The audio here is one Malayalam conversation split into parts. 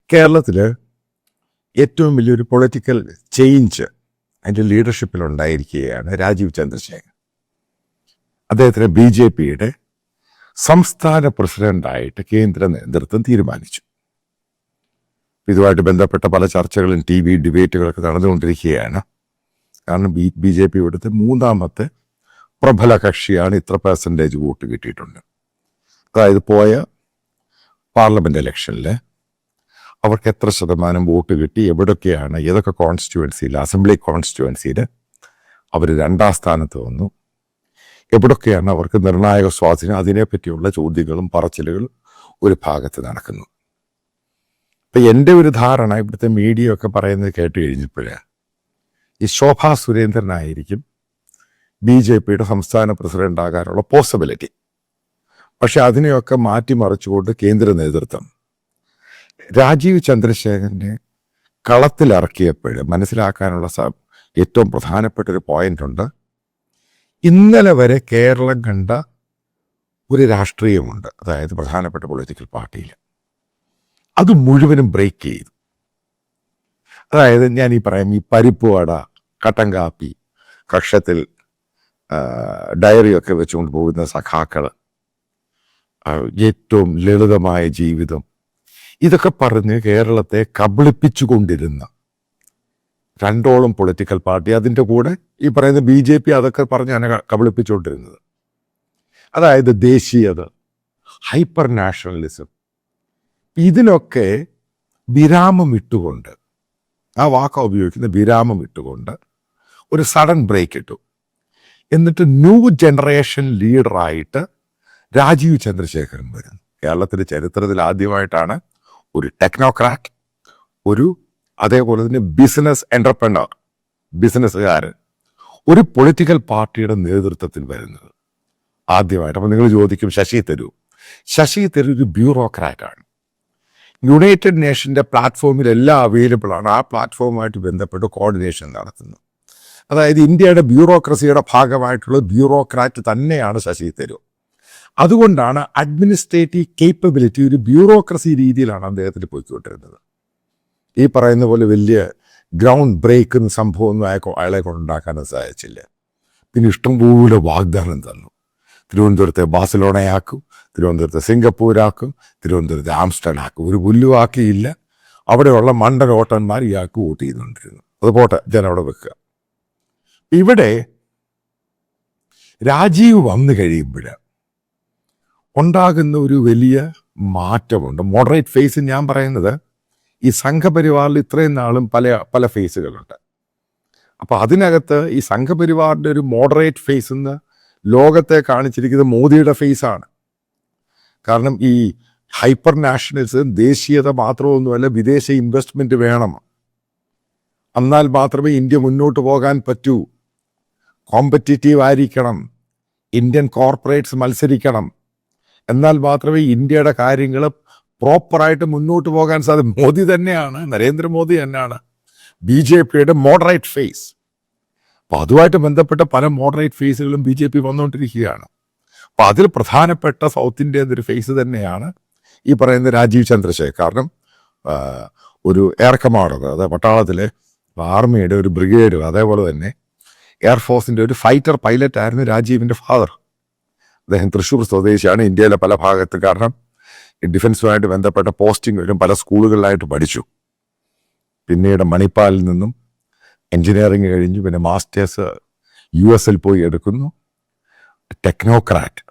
കേരളത്തിൽ ഏറ്റവും വലിയൊരു പൊളിറ്റിക്കൽ ചേഞ്ച് അതിൻ്റെ ലീഡർഷിപ്പിലുണ്ടായിരിക്കുകയാണ് രാജീവ് ചന്ദ്രശേഖർ. അദ്ദേഹത്തിന് BJPയുടെ സംസ്ഥാന പ്രസിഡന്റായിട്ട് കേന്ദ്ര നേതൃത്വം തീരുമാനിച്ചു. ഇതുമായിട്ട് ബന്ധപ്പെട്ട പല ചർച്ചകളും TV ഡിബേറ്റുകളൊക്കെ നടന്നുകൊണ്ടിരിക്കുകയാണ്. കാരണം BJP ഇവിടുത്തെ മൂന്നാമത്തെ പ്രബല കക്ഷിയാണ്. ഇത്ര % വോട്ട് കിട്ടിയിട്ടുണ്ട്. അതായത് പോയ പാർലമെന്റ് ഇലക്ഷനിൽ അവർക്ക് എത്ര ശതമാനം വോട്ട് കിട്ടി, എവിടൊക്കെയാണ്, ഏതൊക്കെ കോൺസ്റ്റിറ്റ്യുവൻസിയിൽ, അസംബ്ലി കോൺസ്റ്റിറ്റ്യുവൻസിയിൽ അവർ 2ാം സ്ഥാനത്ത് വന്നു, എവിടൊക്കെയാണ് അവർക്ക് നിർണായക സ്വാധീനം, അതിനെപ്പറ്റിയുള്ള ചോദ്യങ്ങളും പറച്ചിലുകളും ഒരു ഭാഗത്ത് നടക്കുന്നു. ഇപ്പം എൻ്റെ ഒരു ധാരണ, ഇവിടുത്തെ മീഡിയ ഒക്കെ പറയുന്നത് കേട്ട് കഴിഞ്ഞപ്പോഴേ ഈ ശോഭാ സുരേന്ദ്രനായിരിക്കും BJPയുടെ സംസ്ഥാന പ്രസിഡന്റ് ആകാനുള്ള പോസിബിലിറ്റി. പക്ഷെ അതിനെയൊക്കെ മാറ്റിമറിച്ചുകൊണ്ട് കേന്ദ്ര നേതൃത്വം രാജീവ് ചന്ദ്രശേഖരനെ കളത്തിലിറക്കിയപ്പോൾ മനസ്സിലാക്കാനുള്ള ഏറ്റവും പ്രധാനപ്പെട്ട ഒരു പോയിന്റ് ഉണ്ട്. ഇന്നലെ വരെ കേരളം കണ്ട ഒരു രാഷ്ട്രീയമുണ്ട്, അതായത് പ്രധാനപ്പെട്ട പൊളിറ്റിക്കൽ പാർട്ടിയിൽ, അത് മുഴുവനും ബ്രേക്ക് ചെയ്തു. അതായത് ഞാൻ ഈ പറയാം, ഈ പരിപ്പ് വട, കട്ടൻ കാപ്പി, കക്ഷത്തിൽ ഡയറിയൊക്കെ വെച്ചുകൊണ്ട് പോകുന്ന സഖാക്കൾ, ഏറ്റവും ലളിതമായ ജീവിതം, ഇതൊക്കെ പറഞ്ഞ് കേരളത്തെ കബളിപ്പിച്ചുകൊണ്ടിരുന്ന 2ഓളം പൊളിറ്റിക്കൽ പാർട്ടി, അതിൻ്റെ കൂടെ ഈ പറയുന്ന BJP അതൊക്കെ പറഞ്ഞാണ് കബളിപ്പിച്ചുകൊണ്ടിരുന്നത്. അതായത് ദേശീയത, ഹൈപ്പർ നാഷണലിസം, ഇതിനൊക്കെ വിരാമം ഇട്ടുകൊണ്ട്, ആ വാക്ക ഉപയോഗിക്കുന്ന വിരാമം ഇട്ടുകൊണ്ട് ഒരു സഡൻ ബ്രേക്ക് ഇട്ടു. എന്നിട്ട് ന്യൂ ജനറേഷൻ ലീഡറായിട്ട് രാജീവ് ചന്ദ്രശേഖരൻ വരുന്നു. കേരളത്തിൻ്റെ ചരിത്രത്തിൽ ആദ്യമായിട്ടാണ് ഒരു ടെക്നോക്രാറ്റ്, അതേപോലെ തന്നെ ബിസിനസ് എന്റർപ്രണർ, ബിസിനസ്സുകാരൻ ഒരു പൊളിറ്റിക്കൽ പാർട്ടിയുടെ നേതൃത്വത്തിൽ വരുന്നത് ആദ്യമായിട്ട്. അപ്പം നിങ്ങൾ ചോദിക്കും, ശശി തരൂർ ഒരു ബ്യൂറോക്രാറ്റാണ്. യുണൈറ്റഡ് നേഷൻ്റെ പ്ലാറ്റ്ഫോമിൽ എല്ലാം അവൈലബിൾ ആണ്. ആ പ്ലാറ്റ്ഫോമുമായിട്ട് ബന്ധപ്പെട്ട് കോർഡിനേഷൻ നടത്തുന്നു. അതായത് ഇന്ത്യയുടെ ബ്യൂറോക്രസിയുടെ ഭാഗമായിട്ടുള്ള ബ്യൂറോക്രാറ്റ് തന്നെയാണ് ശശി തരൂർ. അതുകൊണ്ടാണ് അഡ്മിനിസ്ട്രേറ്റീവ് കേപ്പബിലിറ്റി ഒരു ബ്യൂറോക്രസി രീതിയിലാണ് അദ്ദേഹത്തിന് പോയിക്കൊണ്ടിരുന്നത്. ഈ പറയുന്ന പോലെ വലിയ ഗ്രൗണ്ട് ബ്രേക്ക് സംഭവമൊന്നും അയാളെ കൊണ്ടുണ്ടാക്കാനും സാധിച്ചില്ല. പിന്നെ ഇഷ്ടംപോലെ വാഗ്ദാനം തന്നു. തിരുവനന്തപുരത്തെ ബാഴ്സലോണയാക്കും, തിരുവനന്തപുരത്തെ സിംഗപ്പൂരാക്കും, തിരുവനന്തപുരത്തെ ആംസ്റ്റർഡാക്കും. ഒരു പുല്ലുവാക്കിയില്ല. അവിടെയുള്ള മണ്ടൻ ഓട്ടന്മാർ ഇയാൾക്ക് വോട്ട് ചെയ്തുകൊണ്ടിരുന്നു. അത് പോട്ടെ, ജനം അവിടെ വെക്കുക. ഇവിടെ രാജീവ് വന്നു കഴിയുമ്പോൾ ഉണ്ടാകുന്ന ഒരു വലിയ മാറ്റമുണ്ട്. മോഡറേറ്റ് ഫേസ് ഞാൻ പറയുന്നത്, ഈ സംഘപരിവാറിൽ ഇത്രയും നാളും പല ഫേസുകളുണ്ട്. അപ്പോൾ അതിനകത്ത് ഈ സംഘപരിവാറിൻ്റെ ഒരു മോഡറേറ്റ് ഫേസ് എന്ന് ലോകത്തെ കാണിച്ചിരിക്കുന്നത് മോദിയുടെ ഫേസാണ്. കാരണം ഈ ഹൈപ്പർ നാഷണലിസം ദേശീയത മാത്രമൊന്നുമല്ല, വിദേശ ഇൻവെസ്റ്റ്മെൻറ്റ് വേണം. എന്നാൽ മാത്രമേ ഇന്ത്യ മുന്നോട്ട് പോകാൻ പറ്റൂ. കോമ്പറ്റീറ്റീവ് ആയിരിക്കണം, ഇന്ത്യൻ കോർപ്പറേറ്റ്സ് മത്സരിക്കണം, എന്നാൽ മാത്രമേ ഇന്ത്യയുടെ കാര്യങ്ങൾ പ്രോപ്പറായിട്ട് മുന്നോട്ട് പോകാൻ സാധിക്കും. മോദി തന്നെയാണ്, നരേന്ദ്രമോദി തന്നെയാണ് BJPയുടെ മോഡറേറ്റ് ഫേസ്. അപ്പോൾ അതുമായിട്ട് ബന്ധപ്പെട്ട പല മോഡറേറ്റ് ഫേസുകളും BJP വന്നുകൊണ്ടിരിക്കുകയാണ്. അപ്പോൾ അതിൽ പ്രധാനപ്പെട്ട സൗത്ത് ഇന്ത്യൻ ഒരു ഫേസ് തന്നെയാണ് ഈ പറയുന്ന രാജീവ് ചന്ദ്രശേഖർ. കാരണം ഒരു എയർ കമാൻഡർ, അതായത് പട്ടാളത്തിലെ ആർമിയുടെ ഒരു ബ്രിഗേഡ്, അതേപോലെ തന്നെ എയർഫോഴ്സിൻ്റെ ഒരു ഫൈറ്റർ പൈലറ്റ് ആയിരുന്നു രാജീവിൻ്റെ ഫാദർ. അദ്ദേഹം തൃശ്ശൂർ സ്വദേശിയാണ്. ഇന്ത്യയിലെ പല ഭാഗത്ത്, കാരണം ഡിഫൻസുമായിട്ട് ബന്ധപ്പെട്ട പോസ്റ്റിംഗ് പല സ്കൂളുകളിലായിട്ട് പഠിച്ചു. പിന്നീട് മണിപ്പാലിൽ നിന്നും എൻജിനീയറിങ് കഴിഞ്ഞു. പിന്നെ മാസ്റ്റേഴ്സ് US പോയി എടുക്കുന്നു. ടെക്നോക്രാറ്റ്.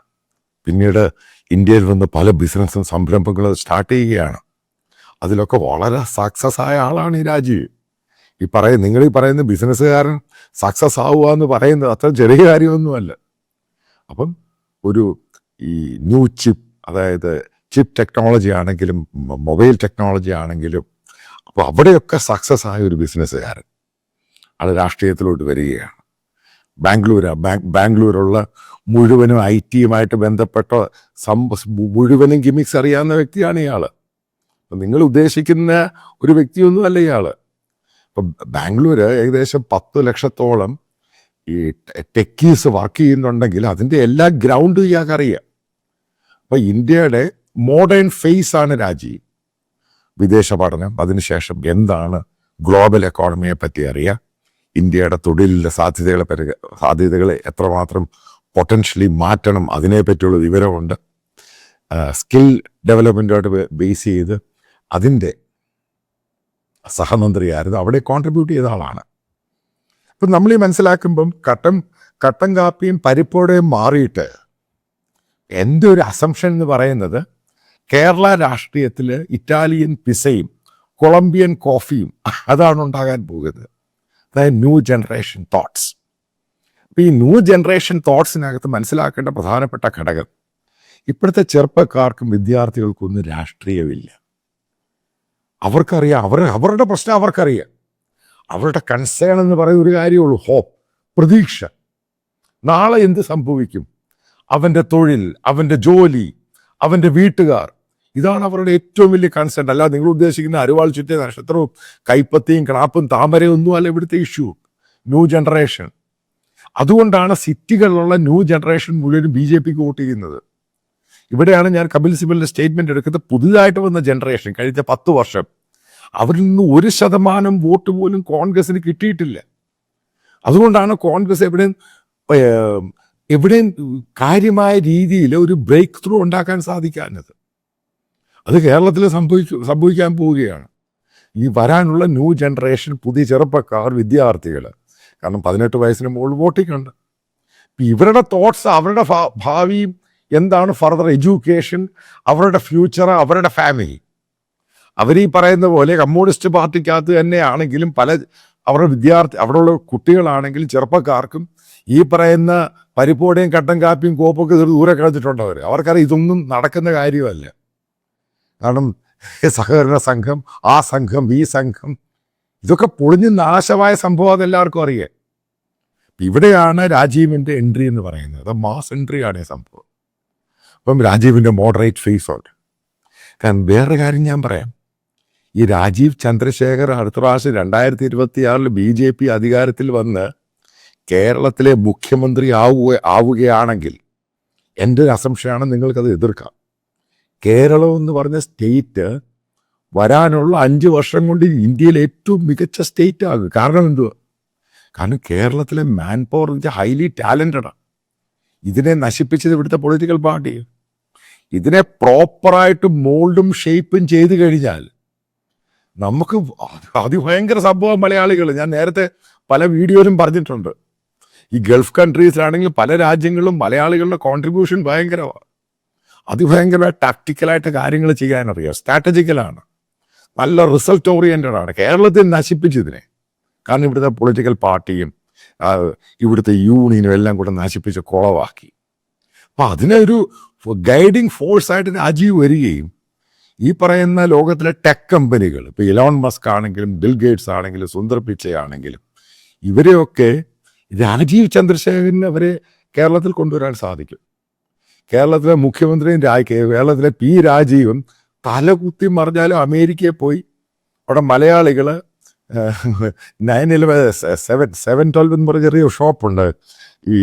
പിന്നീട് ഇന്ത്യയിൽ നിന്ന് പല ബിസിനസ്സും സംരംഭങ്ങളും സ്റ്റാർട്ട് ചെയ്യുകയാണ്. അതിലൊക്കെ വളരെ സക്സസ് ആയ ആളാണ് ഈ രാജീവ്. നിങ്ങൾ ഈ പറയുന്ന ബിസിനസ്സുകാരൻ സക്സസ് ആവുക എന്ന് പറയുന്നത് അത്ര ചെറിയ കാര്യമൊന്നുമല്ല. അപ്പം ഈ ന്യൂ ചിപ്പ്, അതായത് ചിപ്പ് ടെക്നോളജി ആണെങ്കിലും മൊബൈൽ ടെക്നോളജി ആണെങ്കിലും, അപ്പോൾ അവിടെയൊക്കെ സക്സസ് ആയ ഒരു ബിസിനസ്സുകാരൻ അത് രാഷ്ട്രീയത്തിലോട്ട് വരികയാണ്. ബാംഗ്ലൂരുള്ള മുഴുവനും IT-യുമായിട്ട് ബന്ധപ്പെട്ട മുഴുവനും ഗിമിക്സ് അറിയാവുന്ന വ്യക്തിയാണ് ഇയാൾ. അപ്പം നിങ്ങൾ ഉദ്ദേശിക്കുന്ന ഒരു വ്യക്തിയൊന്നും അല്ല ഇയാൾ. ഇപ്പം ബാംഗ്ലൂർ ഏകദേശം 10 ലക്ഷത്തോളം ഈ ടെക്കീസ് വർക്ക് ചെയ്യുന്നുണ്ടെങ്കിൽ അതിൻ്റെ എല്ലാ ഗ്രൗണ്ടും ഇയാൾക്കറിയാം. അപ്പം ഇന്ത്യയുടെ മോഡേൺ ഫേസ് ആണ് രാജീവ്. വിദേശ പഠനം, അതിനുശേഷം എന്താണ് ഗ്ലോബൽ എക്കോണമിയെ പറ്റി അറിയാം, ഇന്ത്യയുടെ തൊഴിലിലെ സാധ്യതകളെ എത്രമാത്രം പൊട്ടൻഷ്യലി മാറ്റണം അതിനെപ്പറ്റിയുള്ള വിവരമുണ്ട്. സ്കിൽ ഡെവലപ്മെൻറ്റുമായിട്ട് ബേസ് ചെയ്ത് അതിൻ്റെ സഹമന്ത്രിയായിരുന്നു, അവിടെ കോൺട്രിബ്യൂട്ട് ചെയ്ത ആളാണ്. അപ്പം നമ്മൾ ഈ മനസ്സിലാക്കുമ്പം കട്ടൻ കാപ്പിയും പരിപ്പോടെയും മാറിയിട്ട് എൻ്റെ ഒരു അസംഷൻ എന്ന് പറയുന്നത് കേരള രാഷ്ട്രീയത്തിൽ ഇറ്റാലിയൻ പിസയും കൊളംബിയൻ കോഫിയും അതാണ് ഉണ്ടാകാൻ പോകുന്നത്. അതായത് ന്യൂ ജനറേഷൻ തോട്ട്സ്. അപ്പോൾ ഈ ന്യൂ ജനറേഷൻ തോട്ട്സിനകത്ത് മനസ്സിലാക്കേണ്ട പ്രധാനപ്പെട്ട ഘടകം, ഇപ്പോഴത്തെ ചെറുപ്പക്കാർക്കും വിദ്യാർത്ഥികൾക്കും ഒന്നും രാഷ്ട്രീയമില്ല. അവർക്കറിയാം, അവരുടെ പ്രശ്നം അവർക്കറിയാം. അവരുടെ കൺസേൺ എന്ന് പറയുന്ന ഒരു കാര്യമുള്ളൂ, ഹോപ്പ്, പ്രതീക്ഷ. നാളെ എന്ത് സംഭവിക്കും, അവൻ്റെ തൊഴിൽ, അവൻ്റെ ജോലി, അവൻ്റെ വീട്ടുകാർ, ഇതാണ് അവരുടെ ഏറ്റവും വലിയ കൺസേൺ. അല്ലാതെ നിങ്ങൾ ഉദ്ദേശിക്കുന്ന അരുവാൾ ചുറ്റിയ നക്ഷത്രവും കൈപ്പത്തിയും ക്ലാപ്പും താമരയും ഒന്നും അല്ല ഇവിടുത്തെ ഇഷ്യൂ. New generation. അതുകൊണ്ടാണ് സിറ്റികളിലുള്ള ന്യൂ ജനറേഷൻ മുഴുവനും BJP വോട്ട് ചെയ്യുന്നത്. ഇവിടെയാണ് ഞാൻ കപിൽ സിബലിൻ്റെ സ്റ്റേറ്റ്മെൻറ്റ് എടുക്കുന്നത്. പുതുതായിട്ട് വന്ന ജനറേഷൻ കഴിഞ്ഞ 10 വർഷം അവരിൽ നിന്ന് 1% വോട്ട് പോലും കോൺഗ്രസിന് കിട്ടിയിട്ടില്ല. അതുകൊണ്ടാണ് കോൺഗ്രസ് എവിടെയും കാര്യമായ രീതിയിൽ ഒരു ബ്രേക്ക് ത്രൂ ഉണ്ടാക്കാൻ സാധിക്കാഞ്ഞത്. അത് കേരളത്തിൽ സംഭവിക്കാൻ പോവുകയാണ്. ഈ വരാനുള്ള ന്യൂ ജനറേഷൻ, പുതിയ ചെറുപ്പക്കാർ, വിദ്യാർത്ഥികൾ, കാരണം 18 വയസ്സിന് മുകളിൽ വോട്ടിങ്ങുണ്ട്. ഇവരുടെ തോട്ട്സ്, അവരുടെ ഭാവിയും എന്താണ്, ഫർദർ എഡ്യൂക്കേഷൻ, അവരുടെ ഫ്യൂച്ചർ, അവരുടെ ഫാമിലി. അവരീ പറയുന്ന പോലെ കമ്മ്യൂണിസ്റ്റ് പാർട്ടിക്കകത്ത് തന്നെയാണെങ്കിലും അവിടെയുള്ള കുട്ടികളാണെങ്കിലും ചെറുപ്പക്കാർക്കും ഈ പറയുന്ന പരിപ്പോടെയും കട്ടൻ കാപ്പിയും കോപ്പൊക്കെ ദൂരെ കളഞ്ഞിട്ടുണ്ട്. അവർക്കറിയാം ഇതൊന്നും നടക്കുന്ന കാര്യമല്ല. കാരണം സഹകരണ സംഘം, ആ സംഘം, ഈ സംഘം, ഇതൊക്കെ പൊളിഞ്ഞ് നാശമായ സംഭവം അതെല്ലാവർക്കും അറിയാം. ഇവിടെയാണ് രാജീവിൻ്റെ എൻട്രി എന്ന് പറയുന്നത്. അത് മാസ് എൻട്രിയാണ് ഈ സംഭവം. അപ്പം രാജീവിൻ്റെ മോഡറേറ്റ് ഫേസ് ഉണ്ട്. കാരണം വേറൊരു കാര്യം ഞാൻ പറയാം, ഈ രാജീവ് ചന്ദ്രശേഖർ അടുത്ത പ്രാവശ്യം 2026 BJP അധികാരത്തിൽ വന്ന് കേരളത്തിലെ മുഖ്യമന്ത്രി ആവുകയാണെങ്കിൽ എൻ്റെ ഒരു അസംഷനാണ് നിങ്ങൾക്കത് എതിർക്കാം. കേരളം എന്ന് പറഞ്ഞ സ്റ്റേറ്റ് വരാനുള്ള 5 വർഷം കൊണ്ട് ഇന്ത്യയിലെ ഏറ്റവും മികച്ച സ്റ്റേറ്റ് ആകും. കാരണം എന്തുവാ? കാരണം കേരളത്തിലെ മാൻ പവർ ഹൈലി ടാലൻറ്റഡാണ്. ഇതിനെ നശിപ്പിച്ചത് ഇവിടുത്തെ പൊളിറ്റിക്കൽ പാർട്ടി. ഇതിനെ പ്രോപ്പറായിട്ട് മോൾഡും ഷേപ്പും ചെയ്ത് കഴിഞ്ഞാൽ നമുക്ക് അതിഭയങ്കര സംഭവം. മലയാളികൾ, ഞാൻ നേരത്തെ പല വീഡിയോയിലും പറഞ്ഞിട്ടുണ്ട്, ഈ ഗൾഫ് കൺട്രീസിലാണെങ്കിൽ പല രാജ്യങ്ങളിലും മലയാളികളുടെ കോൺട്രിബ്യൂഷൻ ഭയങ്കരമാണ്. അതിഭയങ്കരമായ ടാക്ടിക്കലായിട്ട് കാര്യങ്ങൾ ചെയ്യാനറിയാം, സ്ട്രാറ്റജിക്കലാണ്, നല്ല റിസൾട്ട് ഓറിയൻറ്റഡ് ആണ്. കേരളത്തിൽ നശിപ്പിച്ചതിനെ, കാരണം ഇവിടുത്തെ പൊളിറ്റിക്കൽ പാർട്ടിയും ഇവിടുത്തെ യൂണിയനും എല്ലാം കൂടെ നശിപ്പിച്ച് കുളവാക്കി. അപ്പം അതിനൊരു ഗൈഡിങ് ഫോഴ്സായിട്ട് രാജീവ് വരികയും ഈ പറയുന്ന ലോകത്തിലെ ടെക് കമ്പനികൾ, ഇപ്പോൾ ഇലോൺ മസ്ക് ആണെങ്കിലും ബിൽ ഗേറ്റ്സ് ആണെങ്കിലും സുന്ദർ പിച്ചൈ ആണെങ്കിലും, ഇവരെയൊക്കെ രാജീവ് ചന്ദ്രശേഖരന് അവരെ കേരളത്തിൽ കൊണ്ടുവരാൻ സാധിക്കും. കേരളത്തിലെ മുഖ്യമന്ത്രിയും കേരളത്തിലെ P. രാജീവും തലകുത്തി മറിഞ്ഞാലും അമേരിക്കയിൽ പോയി അവിടെ മലയാളികൾ 712 എന്ന് പറഞ്ഞ ചെറിയ ഷോപ്പുണ്ട് ഈ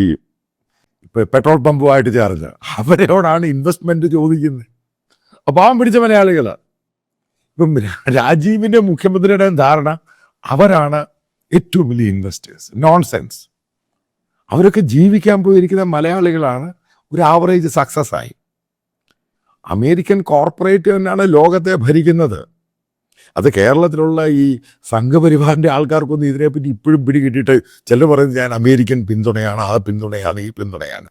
പെട്രോൾ പമ്പുമായിട്ട് ചേർന്ന്, അവരോടാണ് ഇൻവെസ്റ്റ്മെൻറ്റ് ചോദിക്കുന്നത്. പാവം പിടിച്ച മലയാളികൾ. ഇപ്പം രാജീവിൻ്റെ മുഖ്യമന്ത്രിയുടെ ധാരണ അവരാണ് ഏറ്റവും വലിയ ഇൻവെസ്റ്റേഴ്സ്. നോൺസെൻസ്. അവരൊക്കെ ജീവിക്കാൻ പോയിരിക്കുന്ന മലയാളികളാണ് ഒരു ആവറേജ് സക്സസ് ആയി. അമേരിക്കൻ കോർപ്പറേറ്റ് തന്നെയാണ് ലോകത്തെ ഭരിക്കുന്നത്. അത് കേരളത്തിലുള്ള ഈ സംഘപരിവാറിൻ്റെ ആൾക്കാർക്കൊന്നും ഇതിനെപ്പറ്റി ഇപ്പോഴും പിടികിട്ടിയിട്ട് ചിലർ പറയുന്നത് ഞാൻ അമേരിക്കൻ പിന്തുണയാണ്, ആ പിന്തുണയാണ്, ഈ പിന്തുണയാണ്.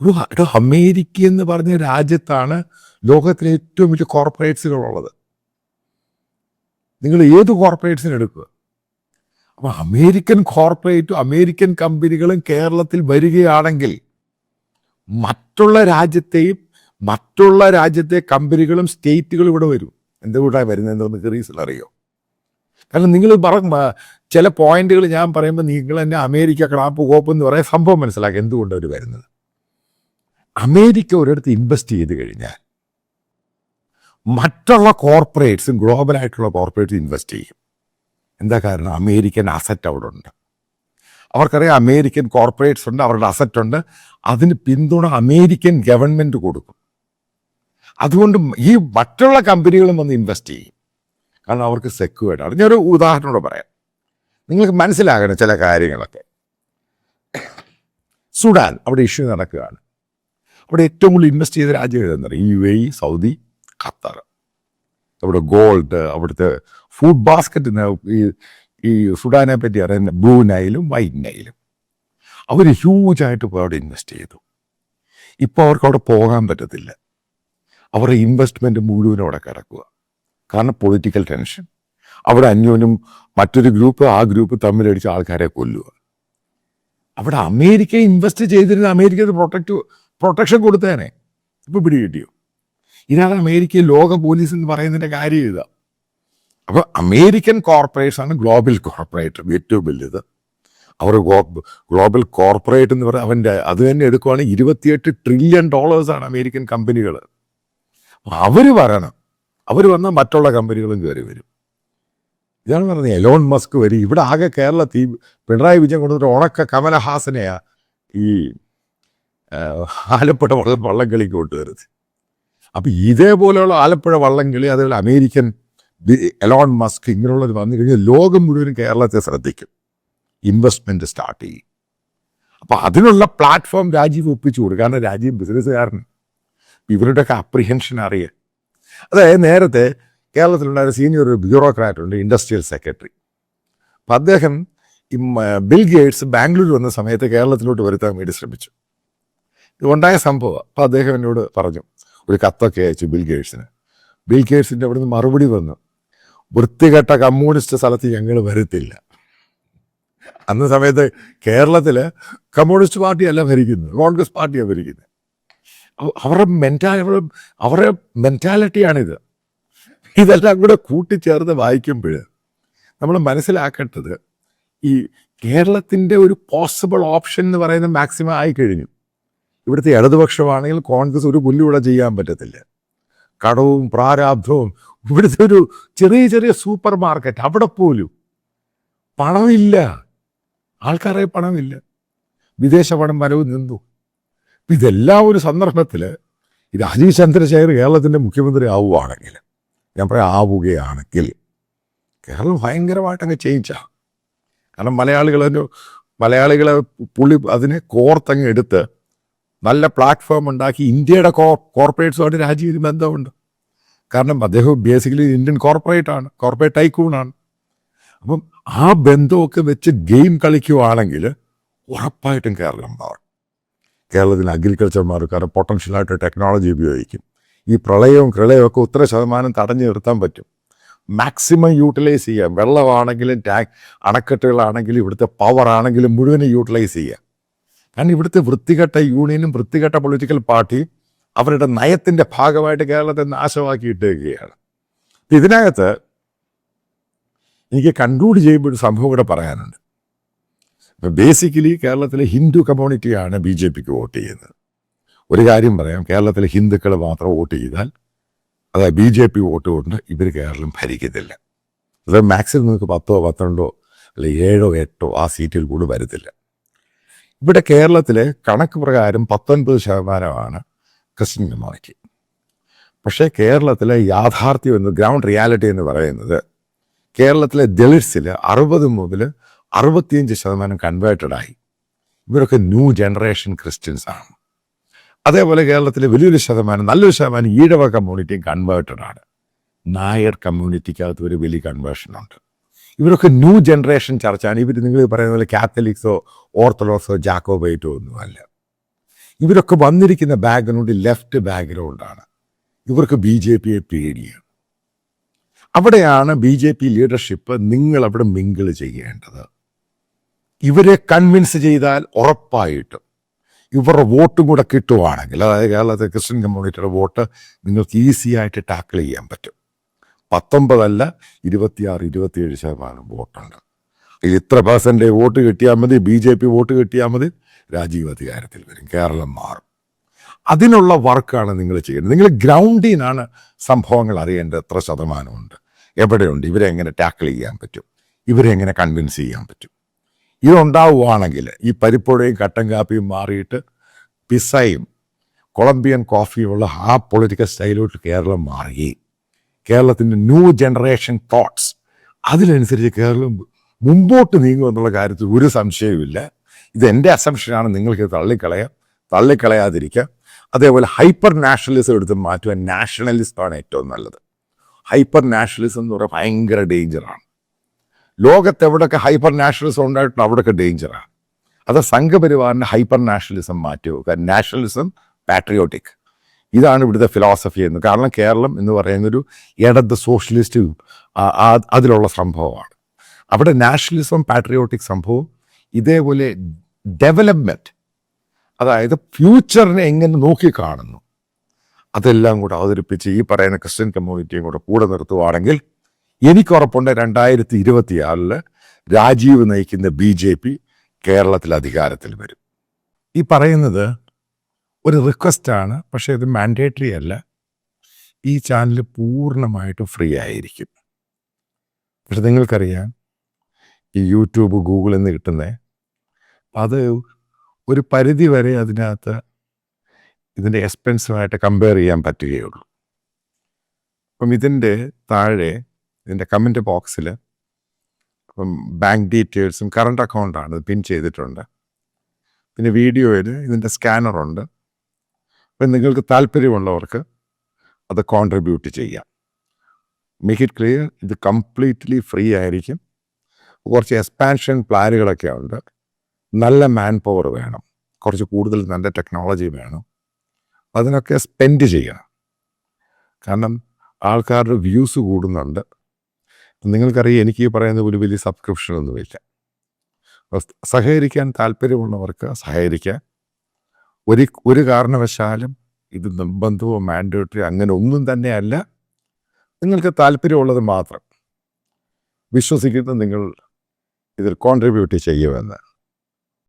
ഒരു അമേരിക്ക എന്ന് പറഞ്ഞ രാജ്യത്താണ് ലോകത്തിലെ ഏറ്റവും വലിയ കോർപ്പറേറ്റ്സുകളുള്ളത്. നിങ്ങൾ ഏത് കോർപ്പറേറ്റ്സിന് എടുക്കുക. അപ്പോൾ അമേരിക്കൻ കോർപ്പറേറ്റും അമേരിക്കൻ കമ്പനികളും കേരളത്തിൽ വരികയാണെങ്കിൽ മറ്റുള്ള രാജ്യത്തെ കമ്പനികളും സ്റ്റേറ്റുകളും ഇവിടെ വരും. എന്തുകൊണ്ടാണ് വരുന്നത് നിങ്ങൾക്ക് റീസൺ അറിയോ? കാരണം നിങ്ങൾ ചില പോയിന്റുകൾ ഞാൻ പറയുമ്പോൾ നിങ്ങൾ തന്നെ അമേരിക്ക ക്ലാപ്പ് കോപ്പ് എന്ന് പറയാൻ സംഭവം മനസ്സിലാക്കുക എന്തുകൊണ്ട് അവർ വരുന്നത്. അമേരിക്ക ഒരിടത്ത് ഇൻവെസ്റ്റ് ചെയ്ത് കഴിഞ്ഞാൽ മറ്റുള്ള കോർപ്പറേറ്റ്സും ഗ്ലോബലായിട്ടുള്ള കോർപ്പറേറ്റ്സ് ഇൻവെസ്റ്റ് ചെയ്യും. എന്താ കാരണം? അമേരിക്കൻ അസറ്റ് അവിടെ ഉണ്ട്. അവർക്കറിയാം അമേരിക്കൻ കോർപ്പറേറ്റ്സ് ഉണ്ട്, അവരുടെ അസറ്റ് ഉണ്ട്, അതിന് പിന്തുണ അമേരിക്കൻ ഗവൺമെൻറ് കൊടുക്കും. അതുകൊണ്ട് ഈ മറ്റുള്ള കമ്പനികളും വന്ന് ഇൻവെസ്റ്റ് ചെയ്യും. കാരണം അവർക്ക് സെക്യൂർഡാണ്. ഞാനൊരു ഉദാഹരണത്തോടെ പറയാം, നിങ്ങൾക്ക് മനസ്സിലാകണം ചില കാര്യങ്ങളൊക്കെ. സുഡാൻ, അവിടെ ഇഷ്യൂ നടക്കുകയാണ്. അവിടെ ഏറ്റവും കൂടുതൽ ഇൻവെസ്റ്റ് ചെയ്ത രാജ്യം ഏതെന്നറിയാം? UAE, Saudi, Qatar. അവിടെ ഗോൾഡ്, അവിടുത്തെ ഫുഡ് ബാസ്ക്കറ്റ്, ഈ സുഡാനെ പറ്റി അറിയുന്ന ബ്ലൂ നൈലും വൈറ്റ് നൈലും അവർ ഹ്യൂജായിട്ട് പോയി അവിടെ ഇൻവെസ്റ്റ് ചെയ്തു. ഇപ്പോൾ അവർക്ക് അവിടെ പോകാൻ പറ്റത്തില്ല. അവരുടെ ഇൻവെസ്റ്റ്മെൻറ്റ് മുഴുവനും അവിടെ കിടക്കുക. കാരണം പൊളിറ്റിക്കൽ ടെൻഷൻ. അവിടെ അന്യോന്യം മറ്റൊരു ഗ്രൂപ്പ് ആ ഗ്രൂപ്പ് തമ്മിലടിച്ച് ആൾക്കാരെ കൊല്ലുക. അവിടെ അമേരിക്ക ഇൻവെസ്റ്റ് ചെയ്തിരുന്ന അമേരിക്കക്ക് പ്രൊട്ടക്ഷൻ കൊടുത്തേനെ. ഇപ്പോൾ പിടി കിട്ടിയോ? ഇതാണ് അമേരിക്ക ലോക പോലീസ് എന്ന് പറയുന്നതിൻ്റെ കാര്യം ഇതാ. അപ്പോൾ അമേരിക്കൻ കോർപ്പറേറ്റ്സ് ആണ് ഗ്ലോബൽ കോർപ്പറേറ്റ് ഏറ്റവും വലുത്. അവർ ഗ്ലോബൽ കോർപ്പറേറ്റ് എന്ന് പറഞ്ഞാൽ അവൻ്റെ അത് തന്നെ എടുക്കുവാണെങ്കിൽ $28 ട്രില്യൺ അമേരിക്കൻ കമ്പനികൾ. അവർ വരണം. അവർ വന്നാൽ മറ്റുള്ള കമ്പനികളും കയറി വരും. ഇതാണ് പറഞ്ഞത്. എലോൺ മസ്ക് വരും. ഇവിടെ ആകെ കേരളത്തിൽ പിണറായി വിജയൻ കൊണ്ടുവന്നിട്ട് ഉണക്ക കമലഹാസനെയാ ഈ ആലപ്പുഴ വള്ളംകളിക്ക് കൊണ്ടുവരുന്നത്. അപ്പം ഇതേപോലെയുള്ള ആലപ്പുഴ വള്ളംകളി, അതേപോലെ അമേരിക്കൻ എലോൺ മസ്ക്, ഇങ്ങനെയുള്ളത് വന്നു കഴിഞ്ഞാൽ ലോകം മുഴുവനും കേരളത്തെ ശ്രദ്ധിക്കും, ഇൻവെസ്റ്റ്മെൻറ്റ് സ്റ്റാർട്ട് ചെയ്യും. അപ്പം അതിനുള്ള പ്ലാറ്റ്ഫോം രാജീവ് ഒപ്പിച്ചു കൊടുക്കും. കാരണം രാജീവ് ബിസിനസ്സുകാരൻ, ഇവരുടെയൊക്കെ അപ്രിഹെൻഷൻ അറിയാം. അതായത് നേരത്തെ കേരളത്തിലുണ്ടായ സീനിയർ ബ്യൂറോക്രാറ്റ് ഉണ്ട്, ഇൻഡസ്ട്രിയൽ സെക്രട്ടറി. അപ്പം അദ്ദേഹം ഈ ബിൽ ഗേറ്റ്സ് ബാംഗ്ലൂർ വന്ന സമയത്ത് കേരളത്തിലോട്ട് വരുത്താൻ വേണ്ടി ശ്രമിച്ചു. ഇതുണ്ടായ സംഭവം. അപ്പം അദ്ദേഹം എന്നോട് പറഞ്ഞു, ഒരു കത്തൊക്കെ അയച്ചു ബിൽ ഗേറ്റ്സിന്. ബിൽ ഗേറ്റ്സിൻ്റെ അവിടെ നിന്ന് മറുപടി വന്നു, വൃത്തികെട്ട കമ്മ്യൂണിസ്റ്റ് സ്ഥലത്ത് ഞങ്ങൾ വരത്തില്ല. അന്ന സമയത്ത് കേരളത്തിൽ കമ്മ്യൂണിസ്റ്റ് പാർട്ടിയല്ല ഭരിക്കുന്നത്, കോൺഗ്രസ് പാർട്ടിയാണ് ഭരിക്കുന്നത്. അവരുടെ മെൻറ്റാലിറ്റിയാണിത്. ഇതെല്ലാം കൂടെ കൂട്ടിച്ചേർത്ത് വായിക്കുമ്പോൾ നമ്മൾ മനസ്സിലാക്കേണ്ടത്, ഈ കേരളത്തിൻ്റെ ഒരു പോസിബിൾ ഓപ്ഷൻ എന്ന് പറയുന്നത് മാക്സിമം ആയിക്കഴിഞ്ഞു. ഇവിടുത്തെ ഇടതുപക്ഷമാണെങ്കിൽ കോൺഗ്രസ് ഒരു പുല്ലിവിടെ ചെയ്യാൻ പറ്റത്തില്ല. കടവും പ്രാരാബ്ധവും. ഇവിടുത്തെ ഒരു ചെറിയ ചെറിയ സൂപ്പർ മാർക്കറ്റ്, അവിടെ പോലും പണമില്ല, ആൾക്കാരെ പണമില്ല, വിദേശ പണം വരവ് നിന്നു. ഇതെല്ലാം ഒരു സന്ദർഭത്തിൽ രാജീവ് ചന്ദ്രശേഖർ കേരളത്തിൻ്റെ മുഖ്യമന്ത്രി ആവുകയാണെങ്കിൽ, ഞാൻ പറയാം ആവുകയാണെങ്കിൽ, കേരളം ഭയങ്കരമായിട്ടങ്ങ് ചേഞ്ചാണ്. കാരണം മലയാളികളെ പുള്ളി അതിനെ കോർത്തങ്ങ് എടുത്ത് നല്ല പ്ലാറ്റ്ഫോം ഉണ്ടാക്കി. ഇന്ത്യയുടെ കോർപ്പറേറ്റ്സുമായിട്ട് രാജീവിന് ബന്ധമുണ്ട്. കാരണം അദ്ദേഹം ബേസിക്കലി ഇന്ത്യൻ കോർപ്പറേറ്റ് ടൈക്കൂണാണ്. അപ്പം ആ ബന്ധമൊക്കെ വെച്ച് ഗെയിം കളിക്കുവാണെങ്കിൽ ഉറപ്പായിട്ടും കേരളം മാറും. കേരളത്തിൽ അഗ്രികൾച്ചർമാർക്കാരുടെ പൊട്ടൻഷ്യലായിട്ട് ടെക്നോളജി ഉപയോഗിക്കും. ഈ പ്രളയവും ഒക്കെ 100% തടഞ്ഞു നിർത്താൻ പറ്റും. മാക്സിമം യൂട്ടിലൈസ് ചെയ്യാം. വെള്ളമാണെങ്കിലും അണക്കെട്ടുകളാണെങ്കിലും ഇവിടുത്തെ പവർ ആണെങ്കിലും മുഴുവനും യൂട്ടിലൈസ് ചെയ്യാം. കാരണം ഇവിടുത്തെ വൃത്തികെട്ട യൂണിയനും വൃത്തികെട്ട പൊളിറ്റിക്കൽ പാർട്ടിയും അവരുടെ നയത്തിൻ്റെ ഭാഗമായിട്ട് കേരളത്തെ നാശമാക്കിയിട്ടേക്കുകയാണ്. ഇതിനകത്ത് എനിക്ക് കൺക്ലൂഡ് ചെയ്യുമ്പോൾ ഒരു സംഭവം കൂടെ പറയാനുണ്ട്. ഇപ്പം ബേസിക്കലി കേരളത്തിലെ ഹിന്ദു കമ്മ്യൂണിറ്റിയാണ് BJPക്ക് വോട്ട് ചെയ്യുന്നത്. ഒരു കാര്യം പറയാം, കേരളത്തിലെ ഹിന്ദുക്കൾ മാത്രം വോട്ട് ചെയ്താൽ, അതായത് BJP വോട്ട് കൊണ്ട് ഇവർ കേരളം ഭരിക്കത്തില്ല. അത് മാക്സിമം നിങ്ങൾക്ക് 10 12 അല്ലെങ്കിൽ 7 8 ആ സീറ്റിൽ കൂടി വരത്തില്ല. ഇവിടെ കേരളത്തിലെ കണക്ക് പ്രകാരം 19% ക്രിസ്ത്യൻ കമ്മ്യൂണിറ്റി. പക്ഷേ കേരളത്തിലെ യാഥാർത്ഥ്യം എന്ന്, ഗ്രൗണ്ട് റിയാലിറ്റി എന്ന് പറയുന്നത്, കേരളത്തിലെ ദളിറ്റ്സിൽ 60 മുതൽ 65% കൺവേർട്ടഡായി. ഇവരൊക്കെ ന്യൂ ജനറേഷൻ ക്രിസ്ത്യൻസ് ആണ്. അതേപോലെ കേരളത്തിലെ നല്ലൊരു ശതമാനം ഈഴവ കമ്മ്യൂണിറ്റിയും കൺവേർട്ടഡാണ്. നായർ കമ്മ്യൂണിറ്റിക്കകത്ത് ഒരു വലിയ കൺവേർഷനുണ്ട്. ഇവരൊക്കെ ന്യൂ ജനറേഷൻ ചർച്ചാണ്. ഇവർ നിങ്ങൾ പറയുന്ന പോലെ കാത്തലിക്സോ ഓർത്തഡോക്സോ ജാക്കോബൈറ്റോ ഒന്നുമല്ല. ഇവരൊക്കെ വന്നിരിക്കുന്ന ബാക്ക്ഗ്രൗണ്ട് ലെഫ്റ്റ് ബാക്ക്ഗ്രൗണ്ടാണ്. ഇവർക്ക് BJPയെ പേടിയാണ്. അവിടെയാണ് BJP ലീഡർഷിപ്പ് നിങ്ങളവിടെ മിങ്കിൾ ചെയ്യേണ്ടത്. ഇവരെ കൺവിൻസ് ചെയ്താൽ ഉറപ്പായിട്ടും ഇവരുടെ വോട്ടും കൂടെ കിട്ടുവാണെങ്കിൽ, അതായത് കേരളത്തിലെ ക്രിസ്ത്യൻ കമ്മ്യൂണിറ്റിയുടെ വോട്ട് നിങ്ങൾക്ക് ഈസി ആയിട്ട് ടാക്കിൾ ചെയ്യാൻ പറ്റും. 19 അല്ല 26-27% വോട്ടുണ്ട്. ഇത്ര % വോട്ട് കിട്ടിയാൽ മതി, BJP വോട്ട് കിട്ടിയാൽ മതി, രാജീവ് അധികാരത്തിൽ വരും, കേരളം മാറും. അതിനുള്ള വർക്കാണ് നിങ്ങൾ ചെയ്യുന്നത്. നിങ്ങൾ ഗ്രൗണ്ടിൽ നിന്നാണ് സംഭവങ്ങൾ അറിയേണ്ടത്. എത്ര ശതമാനമുണ്ട്, എവിടെയുണ്ട്, ഇവരെ എങ്ങനെ ടാക്കിൾ ചെയ്യാൻ പറ്റും, ഇവരെ എങ്ങനെ കൺവിൻസ് ചെയ്യാൻ പറ്റും. ഇതുണ്ടാവുകയാണെങ്കിൽ ഈ പരിപ്പുഴയും കട്ടൻ കാപ്പിയും മാറിയിട്ട് പിസ്സയും കൊളംബിയൻ കോഫിയുമുള്ള ആ പൊളിറ്റിക്കൽ സ്റ്റൈലോട്ട് കേരളം മാറുകയും കേരളത്തിൻ്റെ ന്യൂ ജനറേഷൻ തോട്ട്സ്, അതിനനുസരിച്ച് കേരളം മുമ്പോട്ട് നീങ്ങും എന്നുള്ള കാര്യത്തിൽ ഒരു സംശയവുമില്ല. ഇത് എൻ്റെ അസംഷനാണ്, നിങ്ങൾക്ക് തള്ളിക്കളയാതിരിക്കാം. അതേപോലെ ഹൈപ്പർ നാഷണലിസം എടുത്ത് മാറ്റുവാൻ നാഷണലിസമാണ് ഏറ്റവും നല്ലത്. ഹൈപ്പർ നാഷണലിസം എന്ന് പറയുന്നത് ഭയങ്കര ഡേഞ്ചറാണ്. ലോകത്ത് എവിടെയൊക്കെ ഹൈപ്പർ നാഷണലിസം ഉണ്ടായിട്ടുണ്ട് അവിടെയൊക്കെ ഡേഞ്ചറാണ്. അത് സംഘപരിവാറിൻ്റെ ഹൈപ്പർ നാഷണലിസം മാറ്റി വെക്കുക. നാഷണലിസം, പാട്രിയോട്ടിക്, ഇതാണ് ഇവിടുത്തെ ഫിലോസഫി എന്ന്. കാരണം കേരളം എന്ന് പറയുന്നൊരു ഇടത് സോഷ്യലിസ്റ്റ് അതിലുള്ള സംഭവമാണ്. അവിടെ നാഷണലിസം, പാട്രിയോട്ടിക് സംഭവം, ഇതേപോലെ ഡെവലപ്മെൻറ്റ്, അതായത് ഫ്യൂച്ചറിനെ എങ്ങനെ നോക്കിക്കാണുന്നു, അതെല്ലാം കൂടെ അവതരിപ്പിച്ച് ഈ പറയുന്ന ക്രിസ്ത്യൻ കമ്മ്യൂണിറ്റിയും കൂടെ നിർത്തുവാണെങ്കിൽ എനിക്ക് ഉറപ്പുണ്ട് 2026 രാജീവ് നയിക്കുന്ന BJP കേരളത്തിൽ അധികാരത്തിൽ വരും. ഈ പറയുന്നത് ഒരു റിക്വസ്റ്റാണ്, പക്ഷേ ഇത് മാൻഡേറ്ററി അല്ല. ഈ ചാനൽ പൂർണ്ണമായിട്ടും ഫ്രീ ആയിരിക്കും. പക്ഷെ നിങ്ങൾക്കറിയാം ഈ യൂട്യൂബ്, ഗൂഗിളിൽ നിന്ന് കിട്ടുന്നത്, അത് ഒരു പരിധി വരെ അതിനകത്ത് ഇതിൻ്റെ എക്സ്പെൻസുമായിട്ട് കമ്പയർ ചെയ്യാൻ പറ്റുകയുള്ളൂ. അപ്പം ഇതിൻ്റെ താഴെ ഇതിൻ്റെ കമൻറ്റ് ബോക്സിൽ അപ്പം ബാങ്ക് ഡീറ്റെയിൽസും കറണ്ട് അക്കൗണ്ടാണ് പിൻ ചെയ്തിട്ടുണ്ട്. പിന്നെ വീഡിയോയിൽ ഇതിൻ്റെ സ്കാനറുണ്ട്. അപ്പം നിങ്ങൾക്ക് താല്പര്യമുള്ളവർക്ക് അത് കോൺട്രിബ്യൂട്ട് ചെയ്യാം. മേക്ക് ഇറ്റ് ക്ലിയർ, ഇത് കംപ്ലീറ്റ്ലി ഫ്രീ ആയിരിക്കും. കുറച്ച് എക്സ്പാൻഷൻ പ്ലാനുകളൊക്കെ ഉണ്ട്. നല്ല മാൻ പവർ വേണം, കുറച്ച് കൂടുതൽ നല്ല ടെക്നോളജി വേണം. അതിനൊക്കെ സ്പെൻഡ് ചെയ്യണം. കാരണം ആൾക്കാരുടെ വ്യൂസ് കൂടുന്നുണ്ട്. നിങ്ങൾക്കറിയാം, എനിക്ക് ഈ പറയുന്ന ഒരു വലിയ സബ്സ്ക്രിപ്ഷനൊന്നുമില്ല. സഹകരിക്കാൻ താല്പര്യമുള്ളവർക്ക് സഹകരിക്കാം. ഒരു കാരണവശാലും ഇത് നിർബന്ധമോ മാൻഡേറ്ററി അങ്ങനെ ഒന്നും തന്നെയല്ല. നിങ്ങൾക്ക് താല്പര്യമുള്ളത് മാത്രം വിശ്വസിക്കുന്ന നിങ്ങൾ ഇതിൽ കോൺട്രിബ്യൂട്ട് ചെയ്യുമെന്ന്.